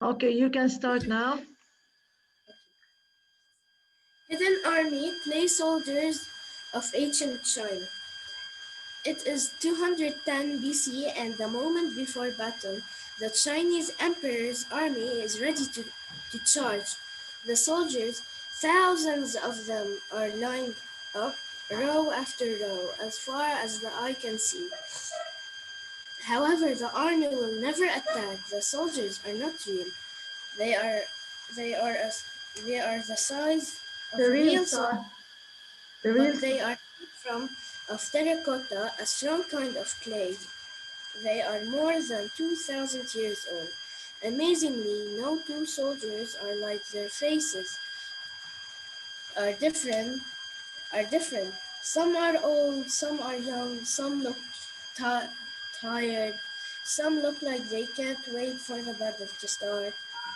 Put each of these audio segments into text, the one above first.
Okay, you can start now. Hidden army clay soldiers of ancient China. It is 210 BC and the moment before battle, the Chinese emperor's army is ready to charge. The soldiers, thousands of them, are lined up row after row as far as the eye can see. However, the army will never attack. The soldiers are not real. They are they are as they are the size of The a real real soldier, star. The but real they are made from of terracotta, a strong kind of clay. They are more than 2,000 years old. Amazingly, no two soldiers are like their faces are different are different. Some are old, some are young, some look tired, some look like they can't wait for the battle to start.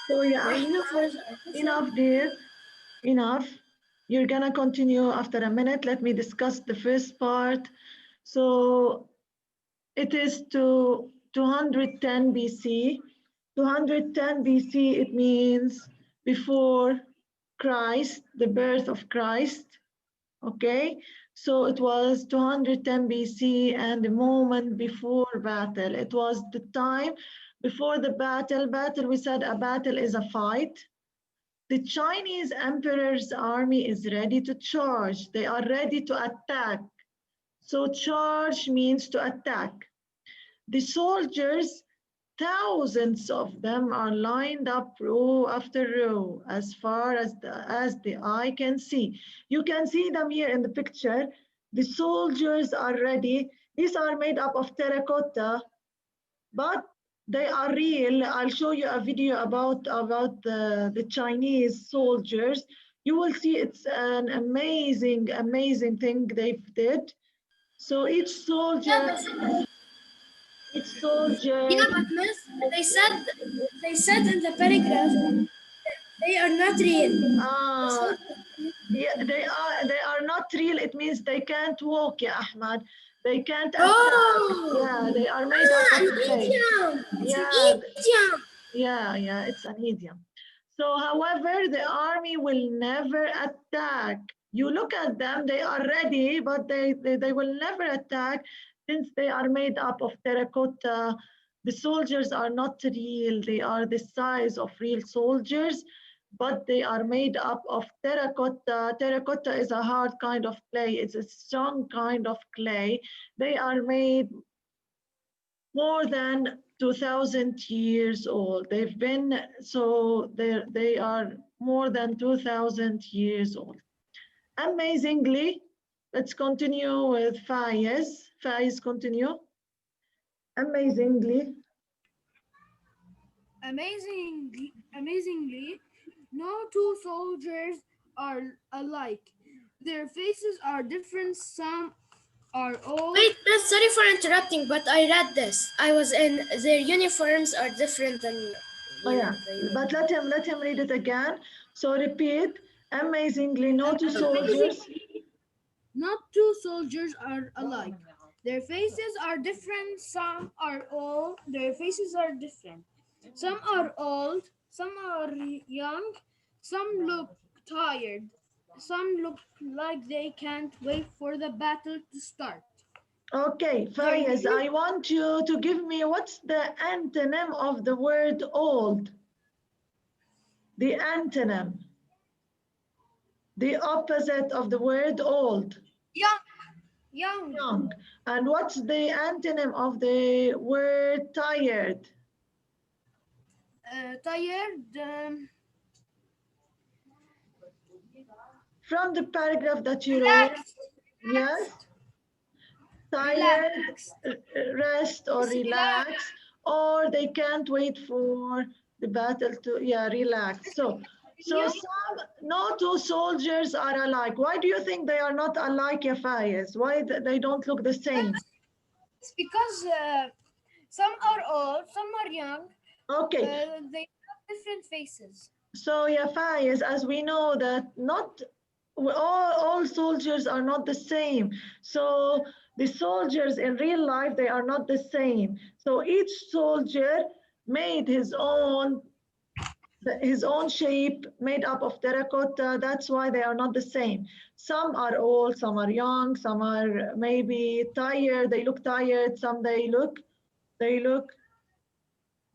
So yeah, Their Ahmed, uniforms are different. enough dear, enough. You're gonna continue after a minute. Let me discuss the first part. So it is to 210 BC. 210 BC, it means before Christ, the birth of Christ. Okay, so it was 210 BC and the moment before battle. It was the time before the battle. Battle, we said a battle is a fight. The Chinese emperor's army is ready to charge. They are ready to attack. So charge means to attack. The soldiers, thousands of them are lined up row after row as far as the eye can see. You can see them here in the picture. The soldiers are ready. These are made up of terracotta, but they are real. I'll show you a video about the Chinese soldiers. You will see it's an amazing thing they did. So Yeah, but each soldier, yeah, but Miss, they said in the paragraph they are not real. The uh, soldiers yeah, they are not real. It means they can't walk, yeah, Ahmad. They can't attack. Oh, Yeah, they are made up an of clay. idiom. It's an Yeah, idiom. yeah, it's an idiom. So, however, the army will never attack. You look at them, they are ready, but they will never attack since they are made up of terracotta. The soldiers are not real, they are the size of real soldiers, but they are made up of terracotta. Terracotta is a hard kind of clay, it's a strong kind of clay. They are made more than 2000 years old. They've been, so they are more than 2000 years old. Amazingly, let's continue with Faiz. Faiz, continue. Amazingly, Amazingly, no two soldiers are alike. Their faces are different. Some are old. Wait, Miss, sorry for interrupting, but I read this. I was in their uniforms are different than oh yeah, the uniform. but let him read it again. So repeat. Amazingly, no two soldiers. Amazingly, not two soldiers are alike. Their faces are different. Some are old. Their faces are different. Some are old. Some are young. Some look tired. Some look like they can't wait for the battle to start. Okay, Their Faiz, I want you to give me what's the antonym of the word old? The antonym, the opposite of the word old. young, young, Young. And what's the antonym of the word tired? tired, From the paragraph that you wrote, relaxed, yes, relaxed, tired, relaxed. rest or Just relax. relax, or they can't wait for the battle to, yeah, relax. So Continue. some, no two soldiers are alike. Why do you think they are not alike, ya Faiz? Why they don't look the same? It's because some are old, some are young. Okay, They have different faces. so yeah, Faiz, as we know that not all soldiers are not the same. So the soldiers in real life, they are not the same. So each soldier made his own his own shape made up of terracotta. That's why they are not the same. Some are old, some are young, some are maybe tired. They look tired. Some they look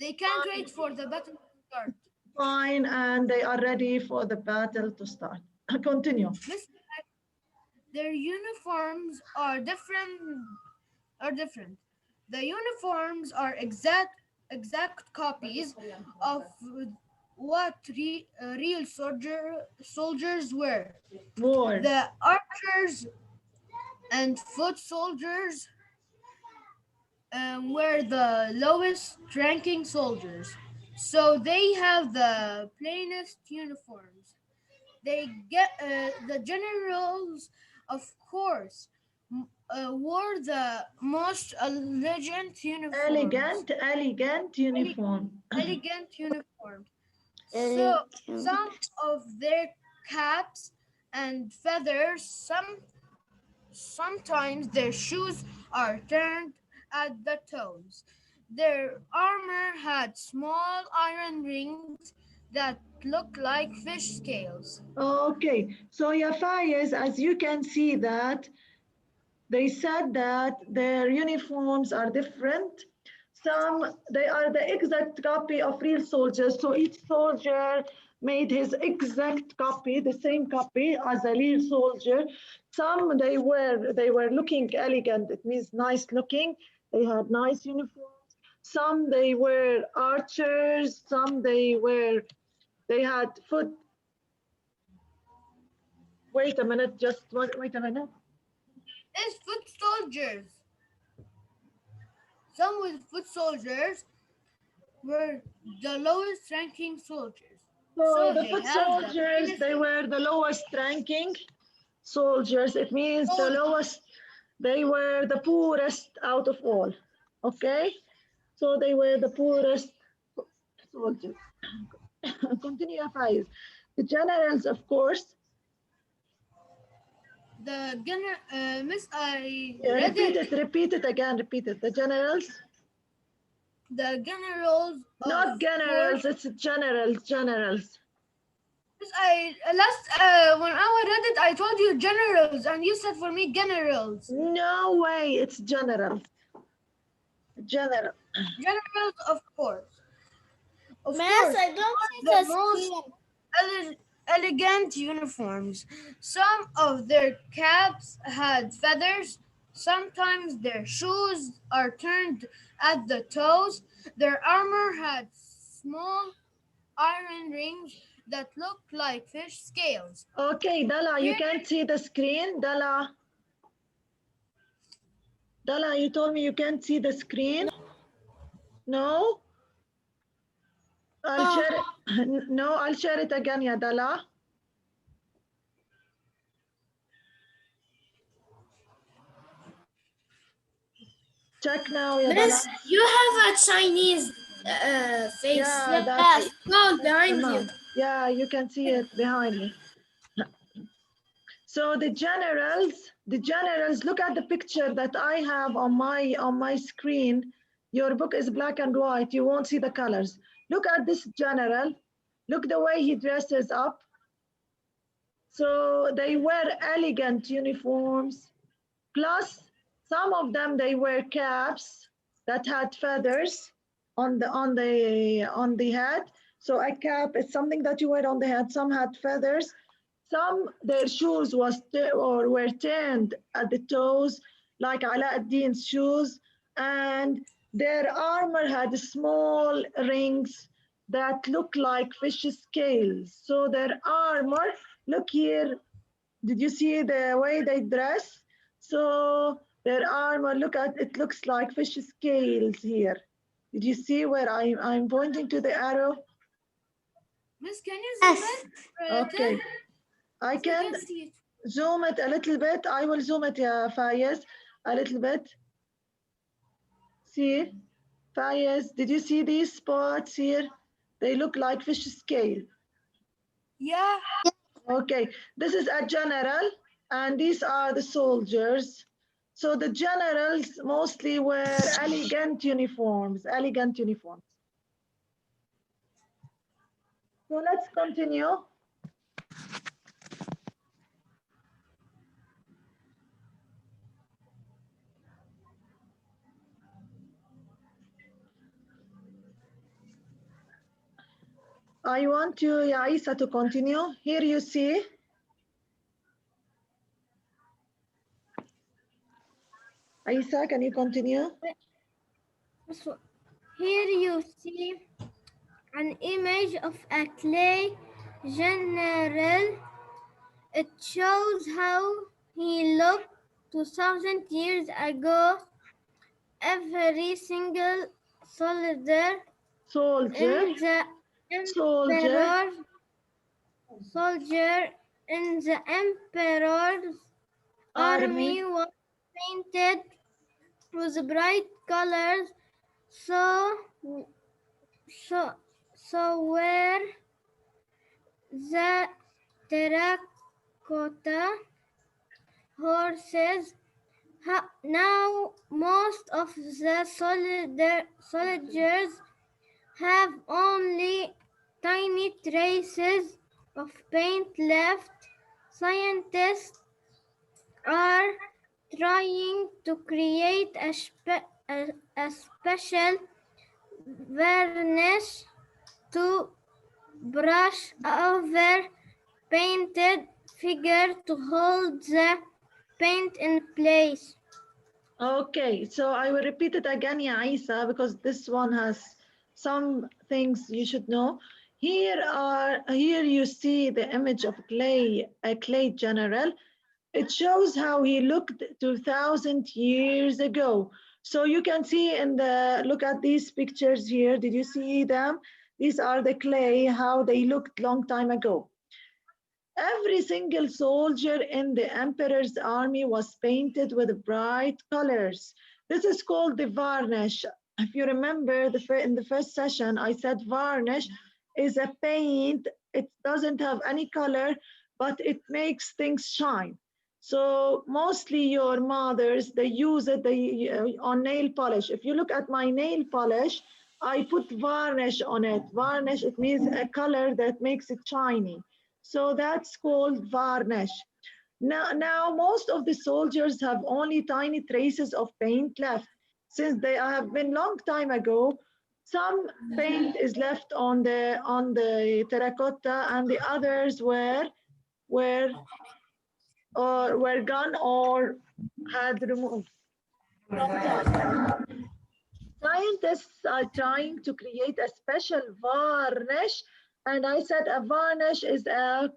They can't wait for the battle to start. fine, and they are ready for the battle to start. Continue. Miss, their uniforms are different. The uniforms are exact copies of what real soldiers were. War. The archers and foot soldiers were the lowest ranking soldiers, so they have the plainest uniforms. They get the generals, of course, wore the most elegant uniforms. Elegant uniform. Elegant uniforms. So some of their caps and feathers, sometimes their shoes are turned at the toes. Their armor had small iron rings that looked like fish scales. Okay, so yeah, Faiz, as you can see that they said that their uniforms are different. Some, they are the exact copy of real soldiers. So each soldier made his exact copy, the same copy as a real soldier. Some they were looking elegant. It means nice looking. They had nice uniforms. Some they were archers. Some they had foot. Wait a minute, just wait a minute. As foot soldiers. Some with foot soldiers were the lowest ranking soldiers. So So the they foot have the soldiers, plainest they were the lowest ranking soldiers. It means the lowest, they were the poorest out of all. Okay? So they were the poorest soldiers. Continue, Faiz. The generals, of course. the Miss, I Yeah, read it. repeat it again, repeat it. The generals, The generals, of not course. generals, it's generals. Miss, I last when I read it, I told you generals, and you said for me generals. No way, it's generals. General. Generals, of course. Of Miss, course, I don't see the the most screen. elegant uniforms. Some of their caps had feathers. Sometimes their shoes are turned at the toes. Their armor had small iron rings that looked like fish scales. Okay, Dala, you Here, can't see the screen. Dala, you told me you can't see the screen. No? I'll share it. No, I'll share it again, ya Dala. Check now, ya Dala. Miss, you have a Chinese face. Yeah, Yes, go the behind you. mouth. Yeah, you can see it behind me. So the generals, look at the picture that I have on my screen. Your book is black and white. You won't see the colors. Look at this general. Look the way he dresses up. So they wear elegant uniforms. Plus, some of them they wear caps that had feathers on the head. So a cap is something that you wear on the head. Some had feathers. Some their shoes were turned at the toes, like Ala-ad-Din's shoes, and their armor had small rings that look like fish scales. So their armor, look here, did you see the way they dress? So their armor, look at it, looks like fish scales here. Did you see where I'm pointing to the arrow? Miss, can you zoom Yes. in? Okay, I I can can see it. zoom it a little bit. I will zoom it, yeah, Fayez, a little bit. See, Fayez, did you see these spots here? They look like fish scale. Yeah. Okay, this is a general, and these are the soldiers. So the generals mostly wear elegant uniforms, elegant uniforms. So let's continue. I want you, Yaisa, to continue. Here you see. Aisa, can you continue? So here you see an image of a clay general. It shows how he looked 2000 years ago. Every single soldier Soldier, in the soldier, emperor soldier in the emperor's army. army was painted with bright colors. So so so were the terracotta horses. Now most of the soldiers have only tiny traces of paint left. Scientists are trying to create a special varnish to brush over painted figure to hold the paint in place. Okay, so I will repeat it again, Yaisa, because this one has some things you should know. Here you see the image of a clay general. It shows how he looked 2000 years ago. So you can see look at these pictures here. Did you see them? These are the clay, how they looked long time ago. Every single soldier in the emperor's army was painted with bright colors. This is called the varnish. If you remember in the first session, I said varnish is a paint. It doesn't have any color, but it makes things shine. So mostly your mothers, they use it on nail polish. If you look at my nail polish, I put varnish on it. Varnish, it means a color that makes it shiny. So that's called varnish. Now, most of the soldiers have only tiny traces of paint left. Since they have been long time ago, some paint is left on the terracotta, and the others were were gone or had removed from time. Scientists are trying to create a special varnish, and I said a varnish is a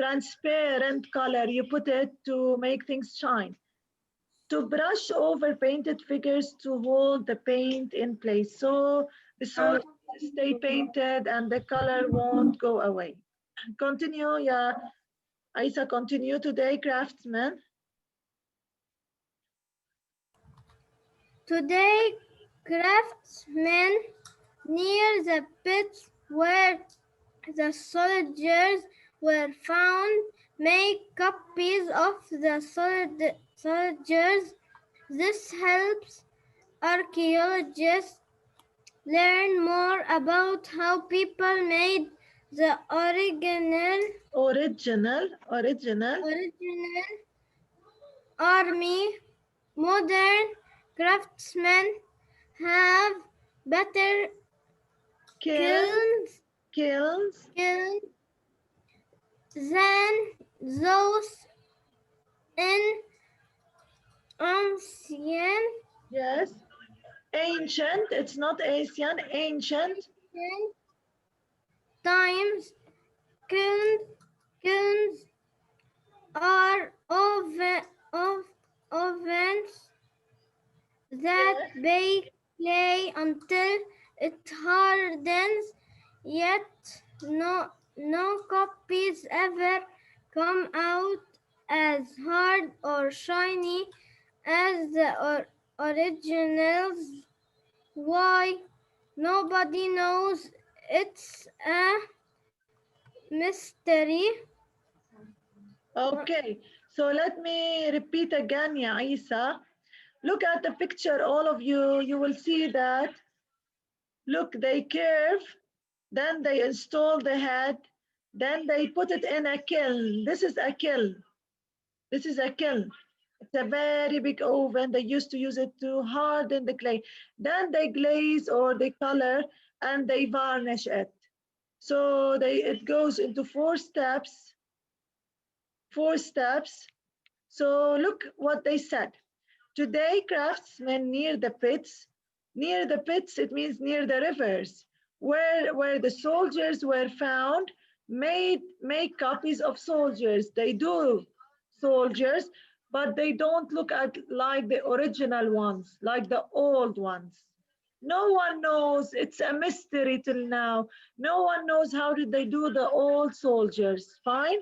transparent color. You put it to make things shine. To brush over painted figures to hold the paint in place. So the soldiers stay painted and the color won't go away. Continue, yeah. Aisa, continue today, craftsmen. Today, craftsmen near the pits where the soldiers were found make copies of the soldiers. This helps archaeologists learn more about how people made the Original. original army. Modern craftsmen have better Kilns, kilns, kilns. kilns than those in ancient, Yes. Ancient, it's not Asian, ancient. ancient times. Kilns, kilns are ovens that Yes. bake clay until it hardens, yet no copies ever come out as hard or shiny as the originals. Why? Nobody knows. It's a mystery. Okay, so let me repeat again, Ya Isa. Look at the picture, all of you. You will see that. Look, they curve. Then they install the head. Then they put it in a kiln. This is a kiln. This is a kiln. It's a very big oven. They used to use it to harden the clay. Then they glaze or they color and they varnish it. So it goes into 4 steps. 4 steps. So look what they said. Today, craftsmen near the pits, it means near the rivers, where the soldiers were found, make copies of soldiers. They do soldiers, but they don't look at like the original ones, like the old ones. No one knows. It's a mystery till now. No one knows how did they do the old soldiers. Fine?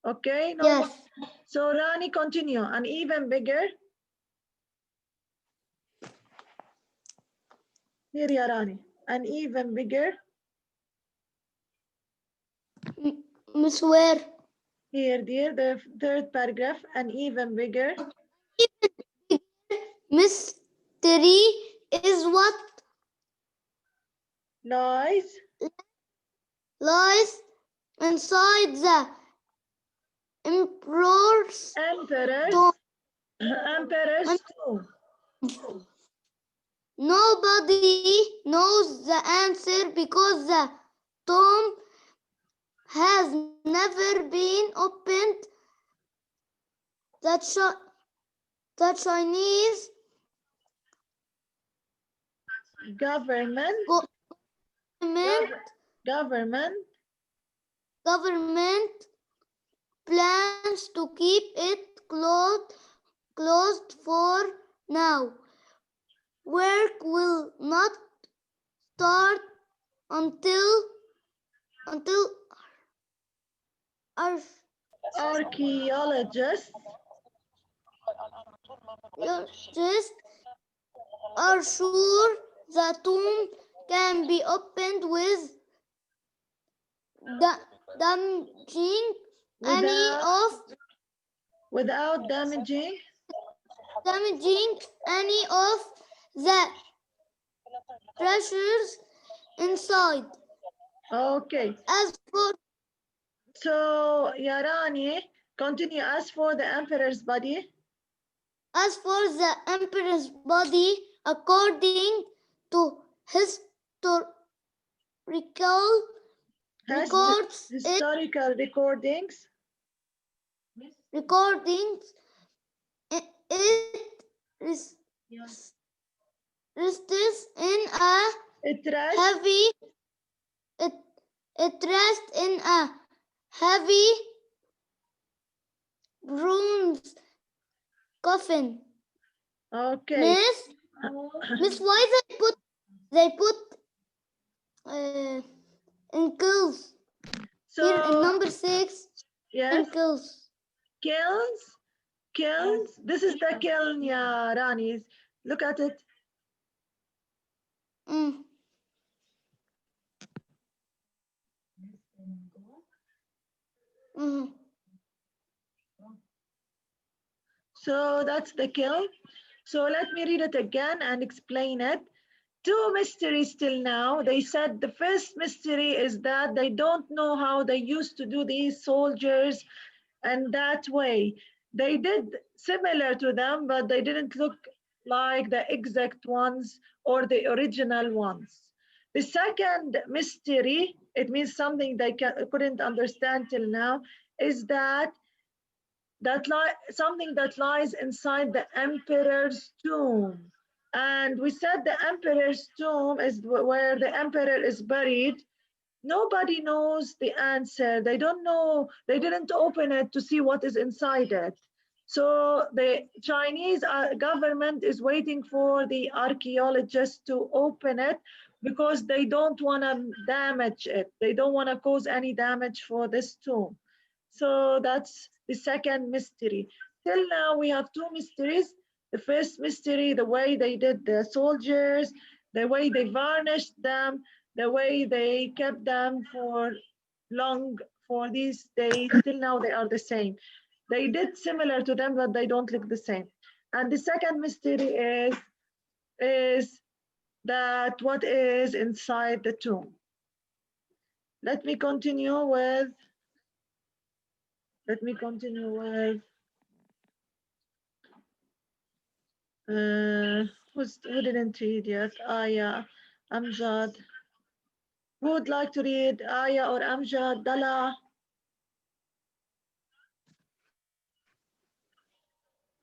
Okay, no one. Yes. So Rani, continue. And even bigger. Here, ya Rani. And even bigger. Miss where? Here, dear, the third paragraph. And even bigger. Mystery is what Lies. lies inside the emperor's Emperors. tomb. Emperors too. Nobody knows the answer because the tomb has never been opened. The Chinese Government. government, Government. government plans to keep it closed for now. Work will not start until Archaeologists. archaeologists are sure the tomb can be opened with damaging any of Without damaging. the treasures inside. Okay. As for So, Yarani, continue. As for the emperor's body. the emperor's body, according to historical records, Historical recordings. it rests in a It rests. heavy it rests in a heavy bronze coffin. Okay. Miss, why they put ankles So, here in number 6? yes. Ankles. Kilns. This is the kiln, yeah, Rani. Look at it. Mm. Mm. So that's the kiln. So let me read it again and explain it. 2 mysteries till now. They said the first mystery is that they don't know how they used to do these soldiers and that way. They did similar to them, but they didn't look like the exact ones or the original ones. The second mystery, it means something they couldn't understand till now, is that something that lies inside the emperor's tomb. And we said the emperor's tomb is where the emperor is buried. Nobody knows the answer. They don't know, they didn't open it to see what is inside it. So the Chinese government is waiting for the archaeologists to open it because they don't want to damage it. They don't want to cause any damage for this tomb. So that's the second mystery. Till now, we have 2 mysteries. The first mystery, the way they did the soldiers, the way they varnished them, the way they kept them for long, for these days. Till now, they are the same. They did similar to them, but they don't look the same. And the second mystery is that what is inside the tomb. Let me continue with who didn't read yet? Aya, Amjad. Who would like to read? Aya or Amjad? Dala?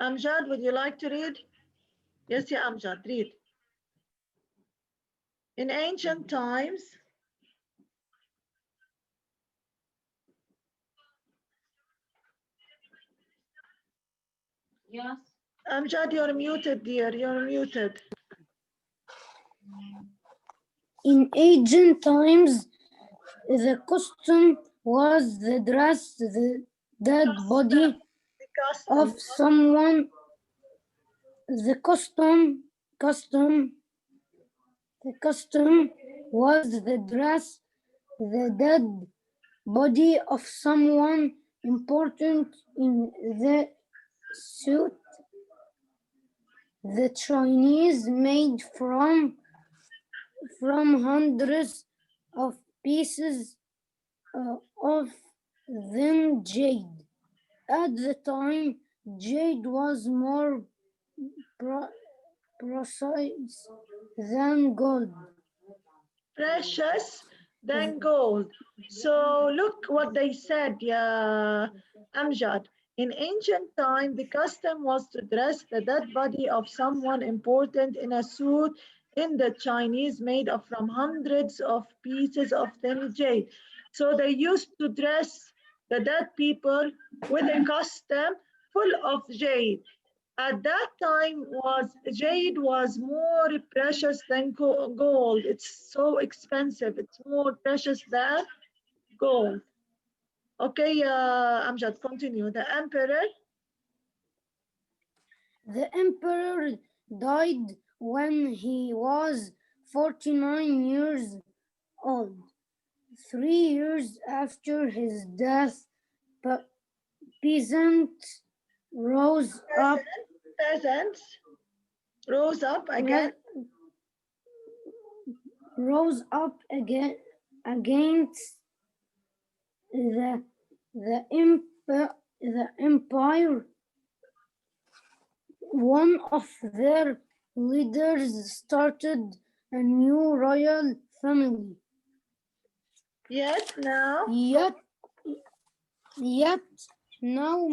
Amjad, would you like to read? Yes, yeah, Amjad, read. In ancient times, Yes. Amjad, you're muted, dear. You're muted. In ancient times, the custom was to dress the dead body The custom. of someone. The custom was to dress the dead body of someone important in the suit the Chinese made from hundreds of pieces of thin jade. At the time, jade was more precise than gold. Precious than gold. So look what they said, yeah, Amjad. In ancient time, the custom was to dress the dead body of someone important in a suit in the Chinese made of from hundreds of pieces of thin jade. So they used to dress the dead people with a costume full of jade. At that time was jade was more precious than gold. It's so expensive. It's more precious than gold. Okay, Amjad, continue. The emperor died when he was 49 years old. 3 years after his death, peasants rose up Peasants rose up again. against the empire. One of their leaders started a new royal family. Yet now, Yet now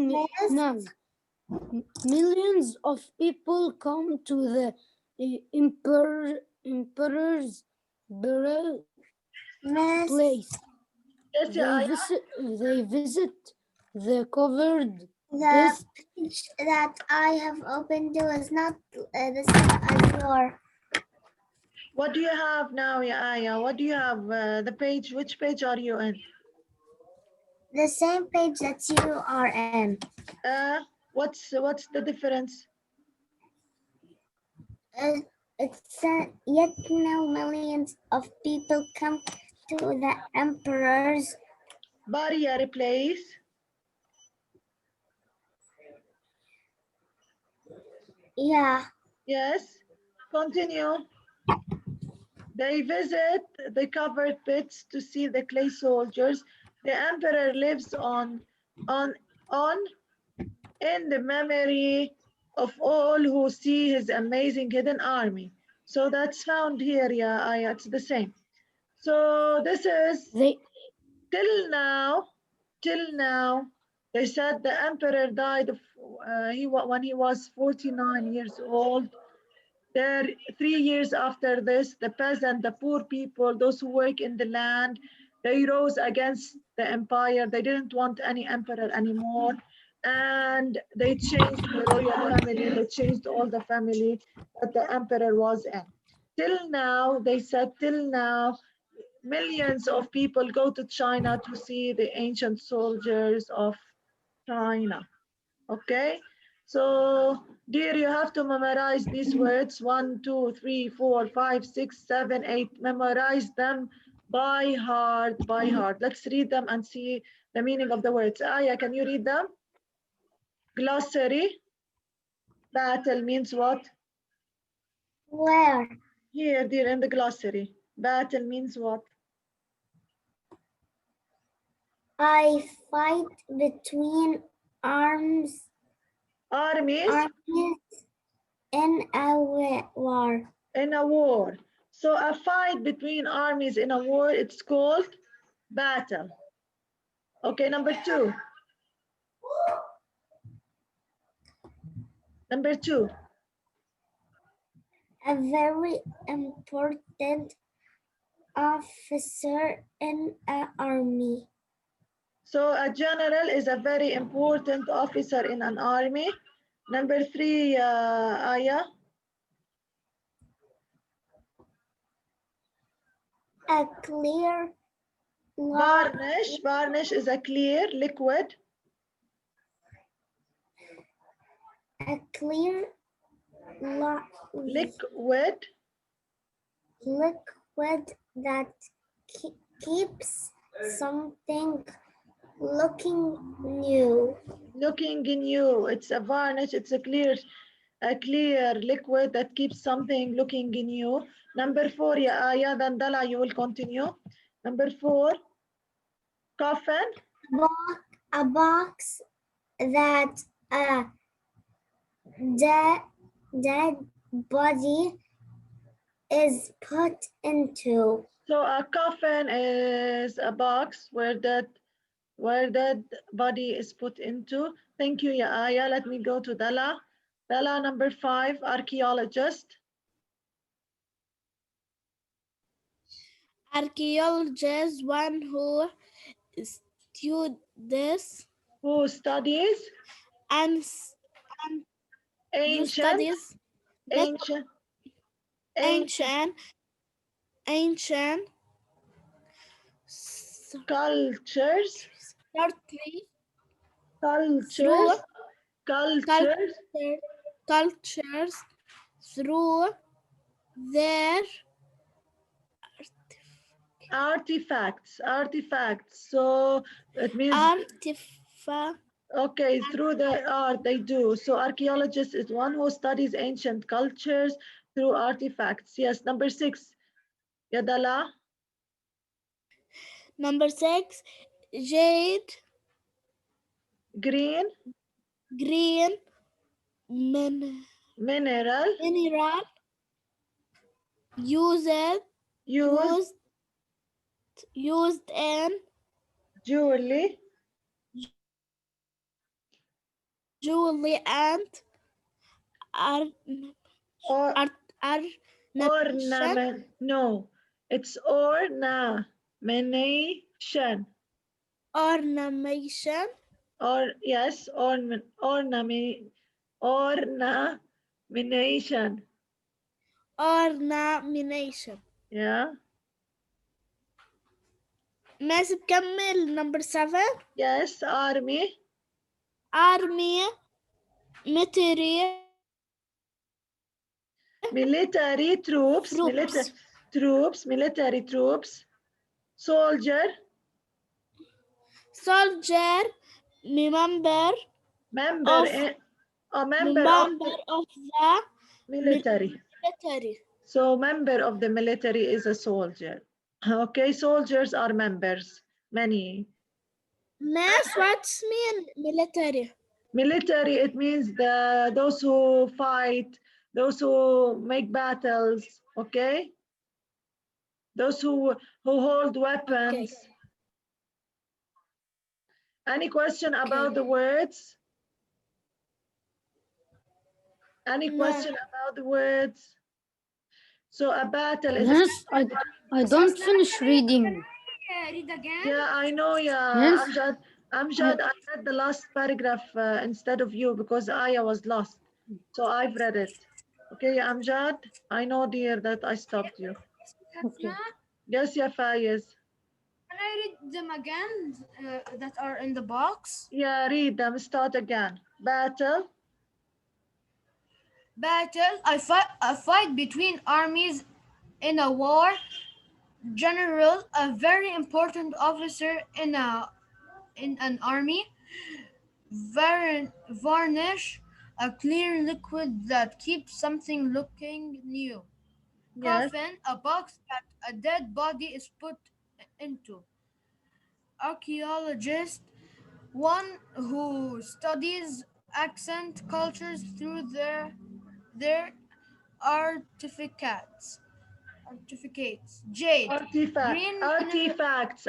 millions of people come to the emperor's place. yes, They visit the covered The page that I have opened is not the same as yours. what do you have now, Aya? What do you have? The page, which page are you in? The same page that you are in. What's the difference? It's yet now millions of people come to the emperor's Barrier place. Yeah. Yes. Continue. They visit the covered pits to see the clay soldiers. The emperor lives on in the memory of all who see his amazing hidden army. So that's found here, yeah, Aya, it's the same. So this is till now, they said the emperor died when he was 49 years old. There, 3 years after this, the peasant, the poor people, those who work in the land, they rose against the empire. They didn't want any emperor anymore. And they changed the royal family. They changed all the family that the emperor was in. Till now, they said, till now, millions of people go to China to see the ancient soldiers of China. Okay, so dear, you have to memorize these words 1, 2, 3, 4, 5, 6, 7, 8. Memorize them by heart, by heart. Let's read them and see the meaning of the words. Aya, can you read them? Glossary. Battle means what? Where? Here, dear, in the glossary. Battle means what? I fight between Armies armies in a war. in a war. So a fight between armies in a war, it's called battle. Okay, number two. Number two. A very important officer in an army. So a general is a very important officer in an army. Number three, Aya. A clear Varnish. Varnish is a clear liquid. a clear Liquid. liquid that keeps something looking new. Looking new. It's a varnish. It's a clear liquid that keeps something looking new. Number four, ya Aya. Then Dala, you will continue. Number four, coffin. A box that a dead body is put into. So a coffin is a box where that body is put into. Thank you, ya Aya. Let me go to Dala. Dala, number five, archaeologist. Archaeologist, one who studies Who studies and you ancient, studies met ancient, ancient ancient ancient cultures, country through cultures, cultures, cultures through their artifacts. So it means, artifact okay, through the art they do. So archaeologist is one who studies ancient cultures through artifacts. Yes, number six, Yadala, number 6 jade green, green mineral, mineral used used, used used in jewelry, jewelry and art, or ornamentation ornament. No, it's ornamentation. ornamentation Or yes, ornamentation. ornamentation Yeah. ماشي بكمل number 7 Yes, army, army military military troops, troops military troops, soldier, soldier member member, of a member of member the of the military. military So member of the military is a soldier. Okay, soldiers are members, many. mass what's mean military Military, it means those who fight, those who make battles, okay? Those who hold okay weapons. Any question okay about the words? Any no question about the words? So a battle is, Yes, I don't finish reading. Read again. yeah, I know, yeah, Yes, Amjad, I read the last paragraph instead of you because Aya was lost. So I've read it. Okay, Amjad, I know, dear, that I stopped you. okay. Yes, yeah, Faiz. Can I read them again that are in the box? Yeah, read them. Start again. Battle, Battle. A fight between armies in a war. General, a very important officer in an army. Varnish, a clear liquid that keeps something looking new. Yes. coffin, a box that a dead body is put into. Archaeologist, one who studies accent cultures through their artifacts. Artificates. Jade, green mineral Artifacts.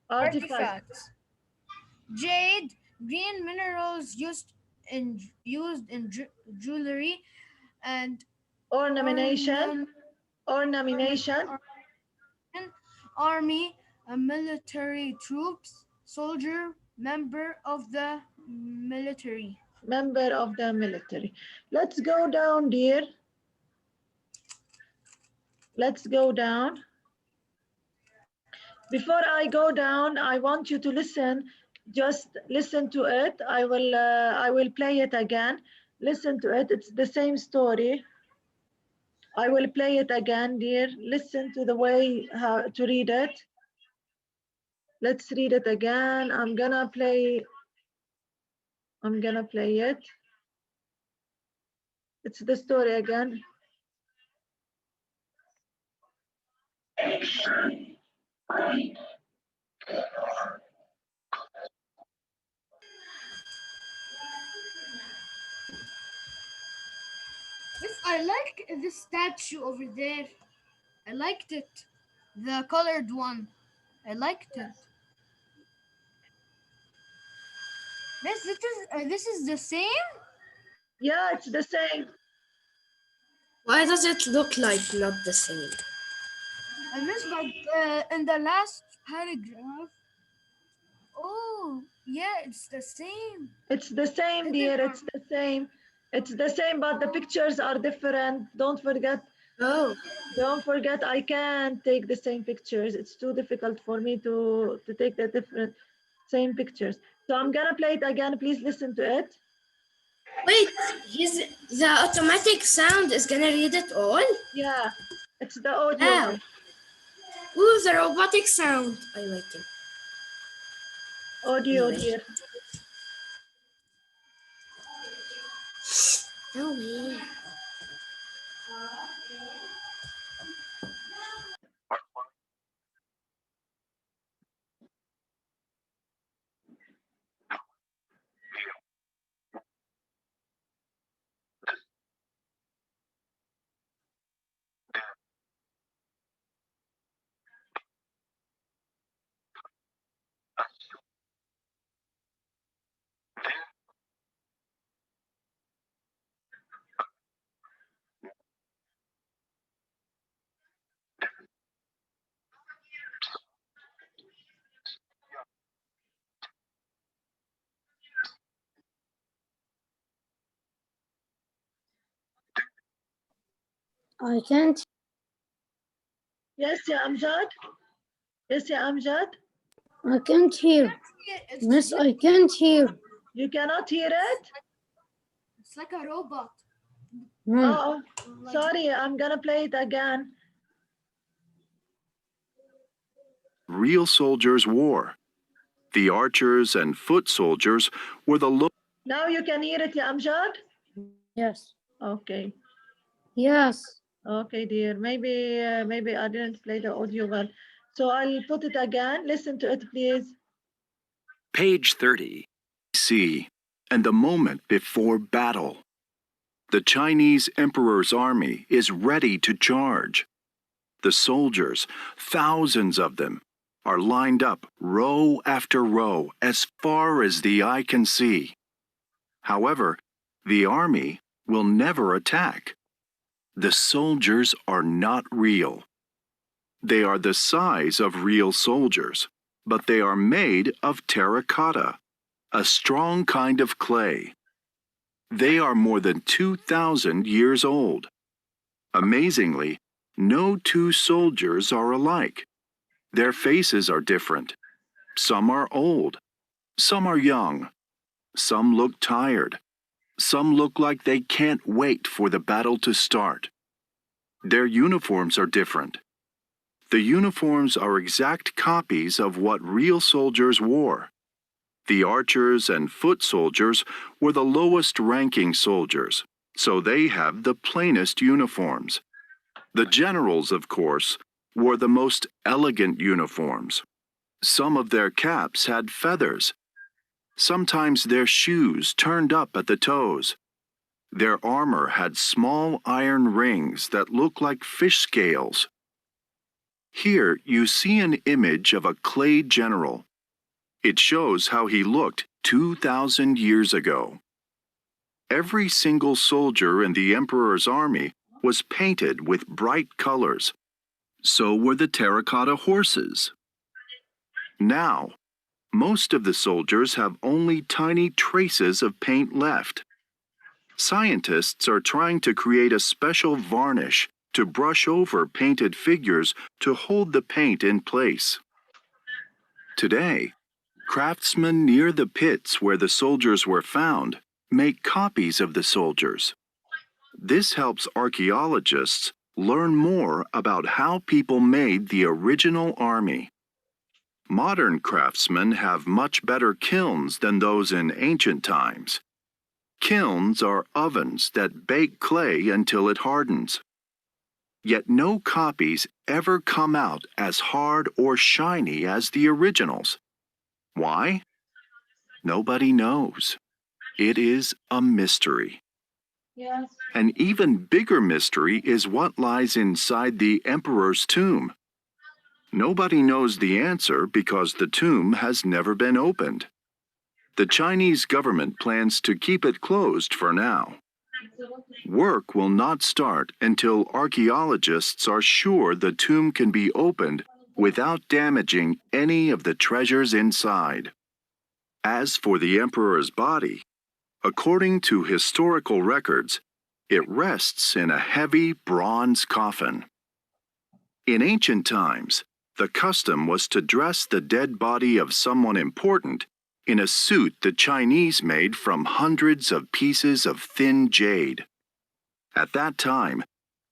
artifacts. Jade, green minerals used in jewelry and Ornamentation. ornament, Ornamentation. army, a military troops, soldier, member of the military. Member of the military. Let's go down, dear. Let's go down. Before I go down, I want you to listen. Just listen to it. I will play it again. Listen to it. It's the same story. I will play it again, dear. Listen to the way how to read it. Let's read it again. I'm gonna play it. It's the story again. Yes, I like the statue over there. I liked it. The colored one. I liked it. This is the same. Yeah, it's the same. Why does it look like not the same? I missed, but in the last paragraph. Oh, yeah, it's the same. It's the same, dear. It's the same. It's the same, but the pictures are different. Don't forget. Oh, Don't forget, I can't take the same pictures. It's too difficult for me to take the different same pictures. So I'm gonna play it again. Please listen to it. wait, the automatic sound is gonna read it all? Yeah, it's the audio Wow. one. Ooh, the robotic sound. I like it. Audio, Anyway. dear. No way. I can't. Yes, yeah, Amjad. Yes, yeah, Amjad. I can't hear. Miss, I can't hear. You cannot hear it? It's like a robot. Oh, sorry. I'm gonna play it again. Real soldiers wore. The archers and foot soldiers were the Now you can hear it, yeah, Amjad? Yes. Okay. Yes. Okay, dear. Maybe I didn't play the audio well. So I'll put it again. Listen to it, please. Page 30. C. And the moment before battle. The Chinese emperor's army is ready to charge. The soldiers, thousands of them, are lined up row after row as far as the eye can see. However, the army will never attack. The soldiers are not real. They are the size of real soldiers, but they are made of terracotta, a strong kind of clay. They are more than 2,000 years old. Amazingly, no two soldiers are alike. Their faces are different. Some are old. Some are young. Some look tired. Some look like they can't wait for the battle to start. Their uniforms are different. The uniforms are exact copies of what real soldiers wore. The archers and foot soldiers were the lowest ranking soldiers, so they have the plainest uniforms. The generals, of course, wore the most elegant uniforms. Some of their caps had feathers. Sometimes their shoes turned up at the toes. Their armor had small iron rings that looked like fish scales. Here you see an image of a clay general. It shows how he looked 2,000 years ago. Every single soldier in the emperor's army was painted with bright colors. So were the terracotta horses. Now, most of the soldiers have only tiny traces of paint left. Scientists are trying to create a special varnish to brush over painted figures to hold the paint in place. Today, craftsmen near the pits where the soldiers were found make copies of the soldiers. This helps archaeologists learn more about how people made the original army. Modern craftsmen have much better kilns than those in ancient times. Kilns are ovens that bake clay until it hardens. Yet no copies ever come out as hard or shiny as the originals. Why? Nobody knows. It is a mystery. Yes. An even bigger mystery is what lies inside the emperor's tomb. Nobody knows the answer because the tomb has never been opened. The Chinese government plans to keep it closed for now. Work will not start until archaeologists are sure the tomb can be opened without damaging any of the treasures inside. As for the emperor's body, according to historical records, it rests in a heavy bronze coffin. In ancient times, the custom was to dress the dead body of someone important in a suit the Chinese made from hundreds of pieces of thin jade. At that time,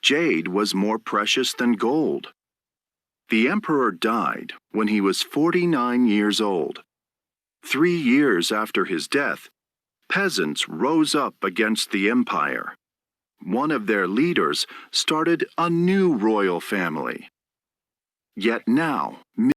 jade was more precious than gold. The emperor died when he was 49 years old. 3 years after his death, peasants rose up against the empire. One of their leaders started a new royal family. Yet now,